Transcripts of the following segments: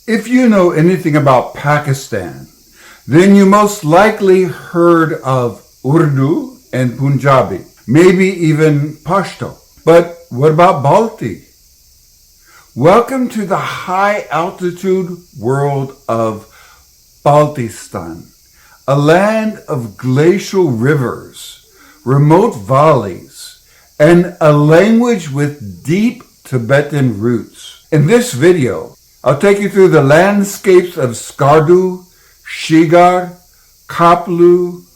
If you know anything about Pakistan, then you most likely heard of Urdu and Punjabi, maybe even Pashto. But what about Balti? Welcome to the high-altitude world of Baltistan, a land of glacial rivers, remote valleys, and a language with deep Tibetan roots. In this video, I'll take you through the landscapes of Skardu, Shigar, Khaplu,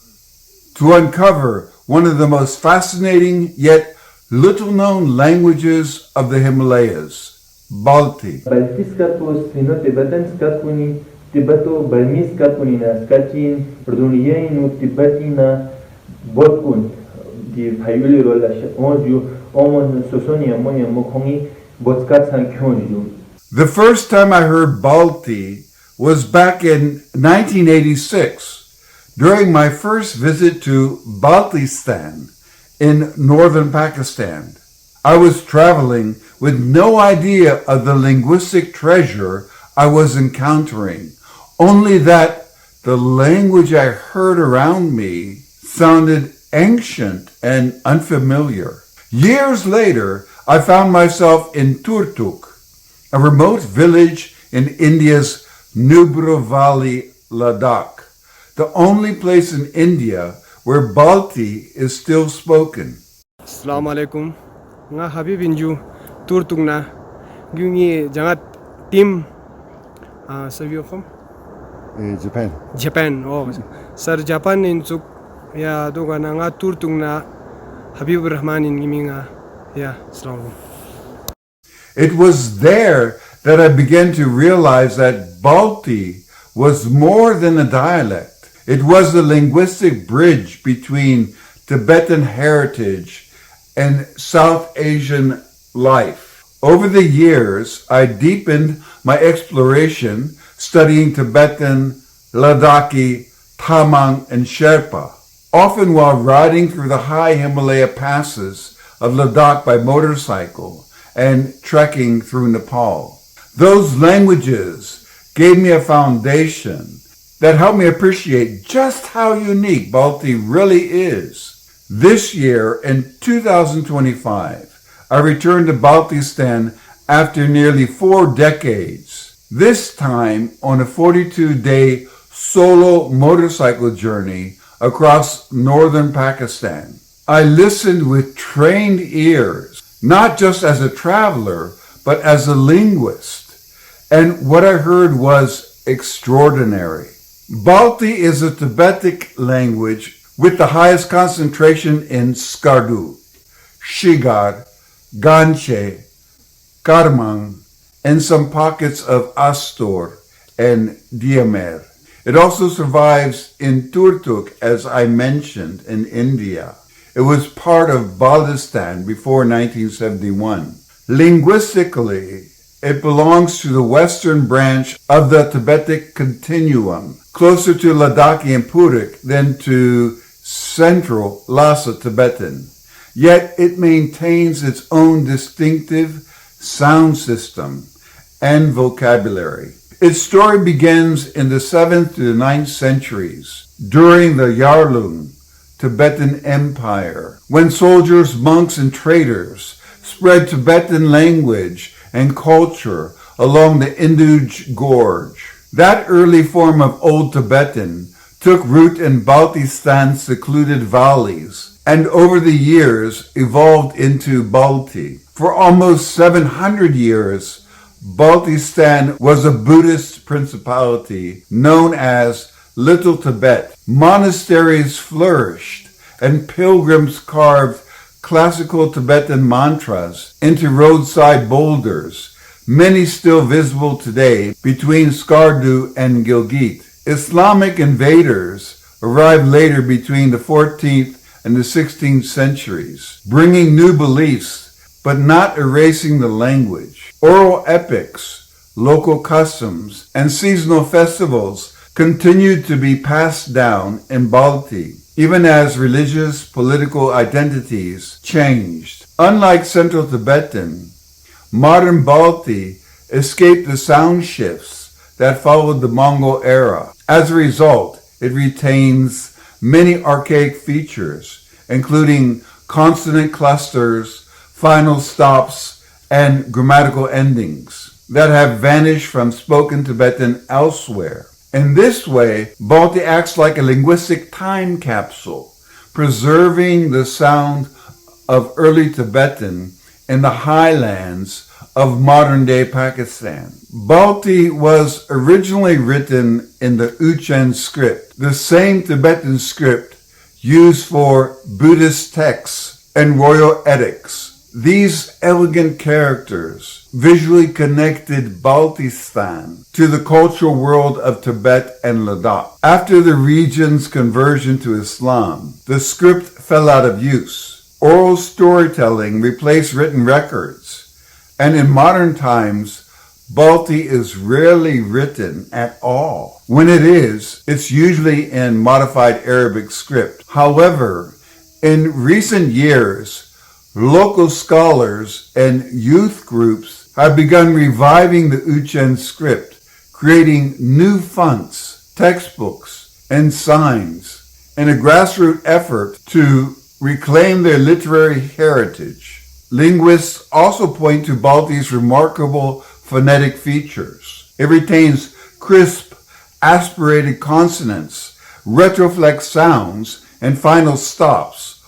to uncover one of the most fascinating yet little-known languages of the Himalayas, Balti. Balti skatpos, Sino-Tibetan skatpuni, Tibeto-Burmese skatpunina, skatin, Rduniyainu Tibetina, Botkun, di Payuli rola onju, omon sosonia moya mokongi, Botskatsan kyonju. The first time I heard Balti was back in 1986, during my first visit to Baltistan in northern Pakistan. I was traveling with no idea of the linguistic treasure I was encountering, only that the language I heard around me sounded ancient and unfamiliar. Years later, I found myself in Turtuk, a remote village in India's Nubra Valley, Ladakh, the only place in India where Balti is still spoken. Assalamu alaikum. Nga Habib Inju Turtuk na gyungi jangat team so you from Japan. Japan. Oh, sir Japan in suk ya do nga nga Turtuk na Habib Rahman in giminga ya assalamu. It was there that I began to realize that Balti was more than a dialect. It was a linguistic bridge between Tibetan heritage and South Asian life. Over the years, I deepened my exploration studying Tibetan, Ladakhi, Khaplu, and Sherpa, often while riding through the high Himalaya passes of Ladakh by motorcycle and trekking through Nepal. Those languages gave me a foundation that helped me appreciate just how unique Balti really is. This year, in 2025, I returned to Baltistan after nearly 4 decades, this time on a 42-day solo motorcycle journey across northern Pakistan. I listened with trained ears, not just as a traveler, but as a linguist. And what I heard was extraordinary. Balti is a Tibetic language with the highest concentration in Skardu, Shigar, Ganche, Kharmang, and some pockets of Astor and Diamer. It also survives in Turtuk, as I mentioned, in India. It was part of Baltistan before 1971. Linguistically, it belongs to the western branch of the Tibetic continuum, closer to Ladakhi and Puruk than to central Lhasa Tibetan. Yet it maintains its own distinctive sound system and vocabulary. Its story begins in the 7th to the 9th centuries, during the Yarlung Tibetan Empire, when soldiers, monks, and traders spread Tibetan language and culture along the Induj Gorge. That early form of Old Tibetan took root in Baltistan's secluded valleys and over the years evolved into Balti. For almost 700 years, Baltistan was a Buddhist principality known as Little Tibet. Monasteries flourished and pilgrims carved classical Tibetan mantras into roadside boulders, many still visible today between Skardu and Gilgit. Islamic invaders arrived later between the 14th and the 16th centuries, bringing new beliefs but not erasing the language. Oral epics, local customs, and seasonal festivals continued to be passed down in Balti, even as religious, political identities changed. Unlike Central Tibetan, modern Balti escaped the sound shifts that followed the Mongol era. As a result, it retains many archaic features, including consonant clusters, final stops, and grammatical endings that have vanished from spoken Tibetan elsewhere. In this way, Balti acts like a linguistic time capsule, preserving the sound of early Tibetan in the highlands of modern-day Pakistan. Balti was originally written in the Uchen script, the same Tibetan script used for Buddhist texts and royal edicts. These elegant characters visually connected Baltistan to the cultural world of Tibet and Ladakh. After the region's conversion to Islam, the script fell out of use. Oral storytelling replaced written records, and in modern times, Balti is rarely written at all. When it is, it's usually in modified Arabic script. However, in recent years, local scholars and youth groups have begun reviving the Uchen script, creating new fonts, textbooks, and signs in a grassroots effort to reclaim their literary heritage. Linguists also point to Balti's remarkable phonetic features. It retains crisp, aspirated consonants, retroflex sounds, and final stops,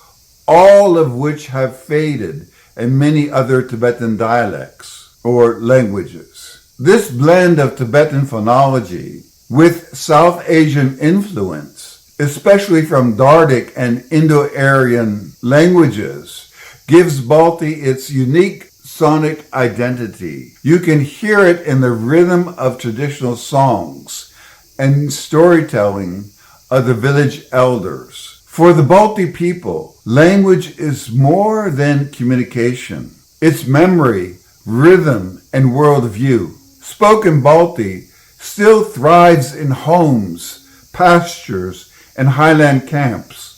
all of which have faded in many other Tibetan dialects or languages. This blend of Tibetan phonology with South Asian influence, especially from Dardic and Indo-Aryan languages, gives Balti its unique sonic identity. You can hear it in the rhythm of traditional songs and storytelling of the village elders. For the Balti people, language is more than communication. It's memory, rhythm, and worldview. Spoken Balti still thrives in homes, pastures, and highland camps.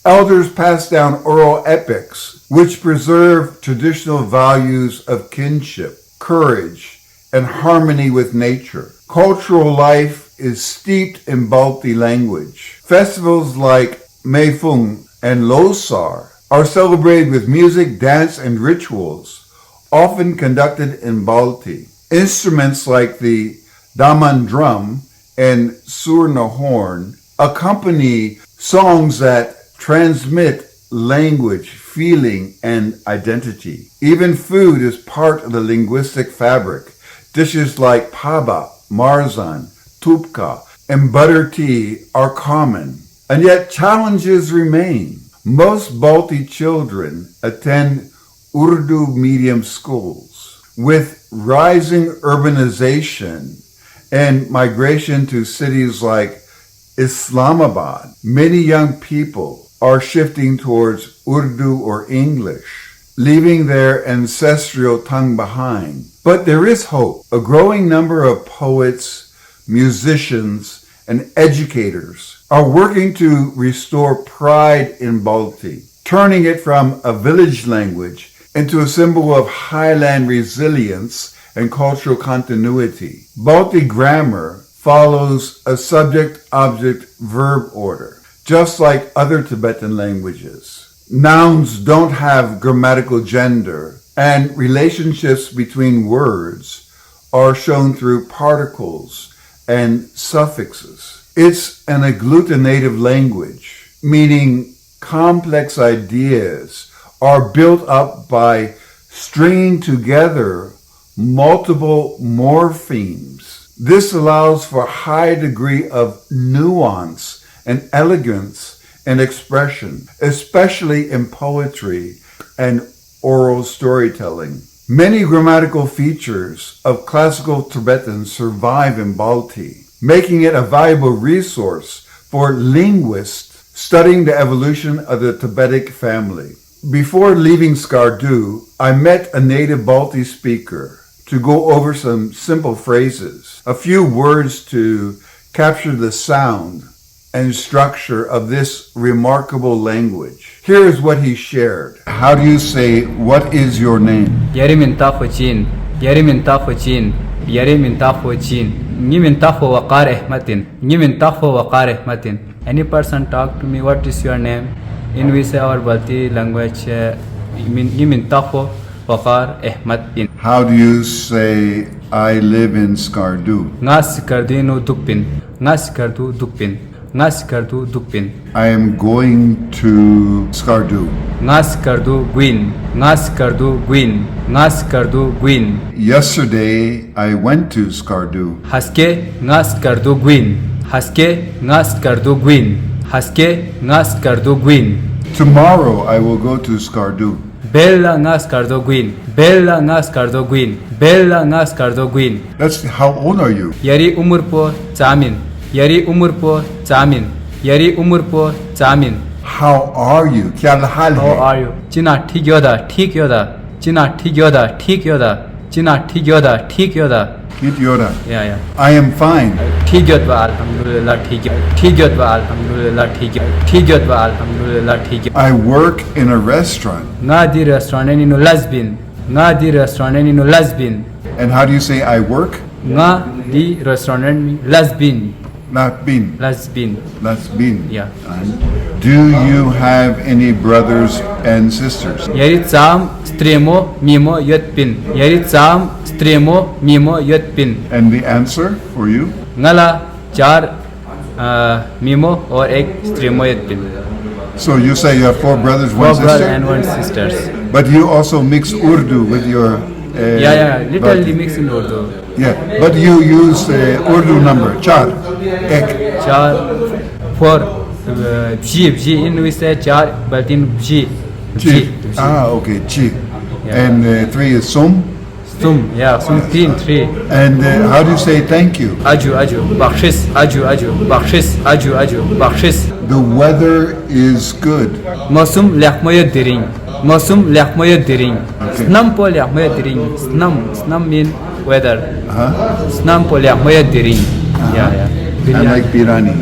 Elders pass down oral epics, which preserve traditional values of kinship, courage, and harmony with nature. Cultural life is steeped in Balti language. Festivals like Meifung and Losar are celebrated with music, dance, and rituals, often conducted in Balti. Instruments like the Daman drum and Surna horn accompany songs that transmit language, feeling, and identity. Even food is part of the linguistic fabric. Dishes like paba, marzan, tupka, and butter tea are common. And yet challenges remain. Most Balti children attend Urdu medium schools. With rising urbanization and migration to cities like Islamabad, many young people are shifting towards Urdu or English, leaving their ancestral tongue behind. But there is hope. A growing number of poets, musicians, and educators are working to restore pride in Balti, turning it from a village language into a symbol of highland resilience and cultural continuity. Balti grammar follows a subject-object-verb order, just like other Tibetan languages. Nouns don't have grammatical gender, and relationships between words are shown through particles and suffixes. It's an agglutinative language, meaning complex ideas are built up by stringing together multiple morphemes. This allows for a high degree of nuance and elegance in expression, especially in poetry and oral storytelling. Many grammatical features of classical Tibetan survive in Balti, making it a valuable resource for linguists studying the evolution of the Tibetic family. Before leaving Skardu, I met a native Balti speaker to go over some simple phrases, a few words to capture the sound and structure of this remarkable language. Here is what he shared. How do you say, "What is your name?" Yerimin Tafachin, Yerimin Tafachin, Yari mintafo chin. Ni mintafo waqar ehmatin. Ni mintafo waqar ehmatin. Any person talk to me, what is your name? In we say our Balti language, ni mintafo waqar ehmatin. How do you say, I live in Skardu? Ngas kardinu dukpin. Ngas kardu dukpin. Ngas kardu dukpin. I am going to Skardu. Ngas kardu guin. Ngas kardu guin. Ngas kardu guin. Yesterday, I went to Skardu. Haske ngas kardu guin. Haske ngas kardu guin. Haske ngas kardu guin. Tomorrow, I will go to Skardu. Bella ngas kardu guin. Bella ngas kardu guin. Bella ngas kardu guin. That's how old are you? Yari umur po chamin. Yari umur po chamin. Yari umur po chamin. How are you? Kya hal How hai? are you? China ठीक yoda, ठीक yoda. China ठीक yoda, ठीक yoda. China ठीक yoda, ठीक yoda. Kit Yoda. Yeah. I am fine. ठीक yoda alhamdulillah ठीक yoda. ठीक yoda alhamdulillah ठीक yoda. ठीक yoda alhamdulillah ठीक yoda. I work in a restaurant. Nga di restaurant ni no lesbian. Nga di restaurant ni no lesbian. And how do you say I work? Nga di restaurant ni lesbian. Not been. Lesbian. That's been. Yeah. Do you have any brothers and sisters? Yari tsam stremo mimo yotpin. Yari tsam stremo mimo yotpin. And the answer for you? Ngala char mimo or ek stremo yotpin. So you say you have four brothers, Four one brothers sister? and one sisters. But you also mix Urdu with your... Literally Balti. mix in Urdu. Yeah, but you use Urdu number, char, ek. Char four. Bji in we say char, but in bji. Chi. Ah, okay, chi. Yeah. And three is sum. Sum, sum three. And how do you say thank you? Aju, bakshis, aju, bakshis, aju, bakshis. The weather is good. Mosum lakmoya diring. Mosum lakmoya diring. Snam po lakmoya diring. Snam mean weather. Snam po lakmoya diring. I like biryani.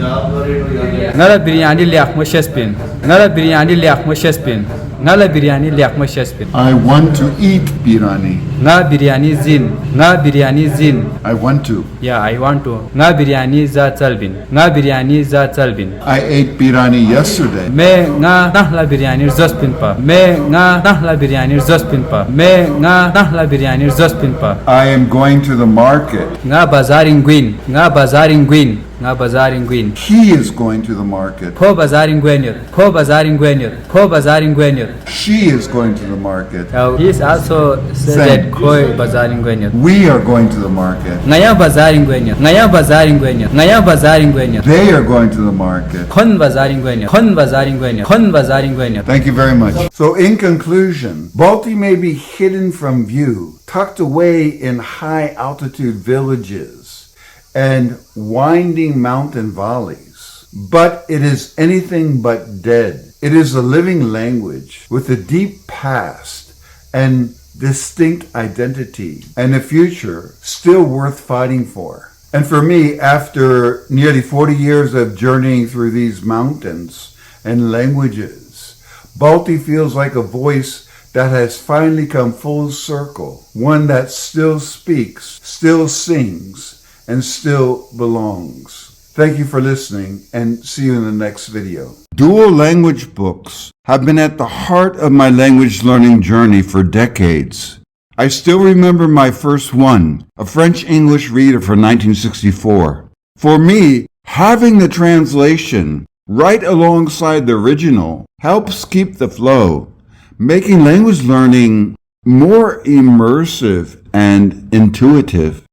Ngala biryani lakmo shespin. Ngala biryani lakmo shespin. Ngala biryani lakmo shespin. I want to eat biryani. Nga biryani zin. Nga biryani zin. I want to. Yeah, I want to. Nga biryani za talbin. Nga biryani za talbin. I ate biryani yesterday. Me nga nahla biryani zospin pa. Me nga nahla biryani zospin pa. Me nga nahla biryani zospin pa. I am going to the market. Nga bazaring gwin. Nga bazaring gwin. Nga bazaring gwin. He is going to the market. Ko bazaring gwenyer. Ko bazaring gwenyer. Ko bazaring gwenyer. She is going to the market. He is also said koi bazaring gwenyer. We are going to the market. Ngaya bazaring gwenyer. Ngaya bazaring gwenyer. Ngaya bazaring gwenyer. They are going to the market. Kon bazaring gwenyer. Kon bazaring gwenyer. Kon bazaring gwenyer. Thank you very much. So in conclusion, Balti may be hidden from view, tucked away in high altitude villages and winding mountain valleys, but it is anything but dead. It is a living language with a deep past and distinct identity and a future still worth fighting for. And for me, after nearly 40 years of journeying through these mountains and languages, Balti feels like a voice that has finally come full circle, one that still speaks, still sings, and still belongs. Thank you for listening, and see you in the next video. Dual language books have been at the heart of my language learning journey for decades. I still remember my first one, a French-English reader from 1964. For me, having the translation right alongside the original helps keep the flow, making language learning more immersive and intuitive.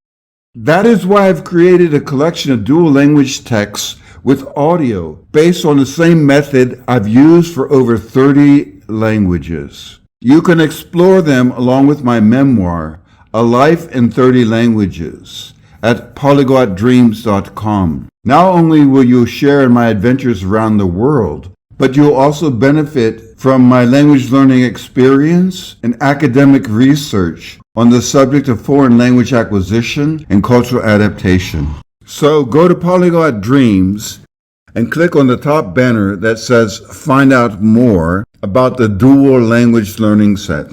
That is why I've created a collection of dual language texts with audio based on the same method I've used for over 30 languages. You can explore them along with my memoir, A Life in 30 Languages, at polyglotdreams.com. Not only will you share in my adventures around the world, but you'll also benefit from my language learning experience and academic research on the subject of foreign language acquisition and cultural adaptation. So go to Polyglot Dreams and click on the top banner that says Find Out More about the dual language learning sets.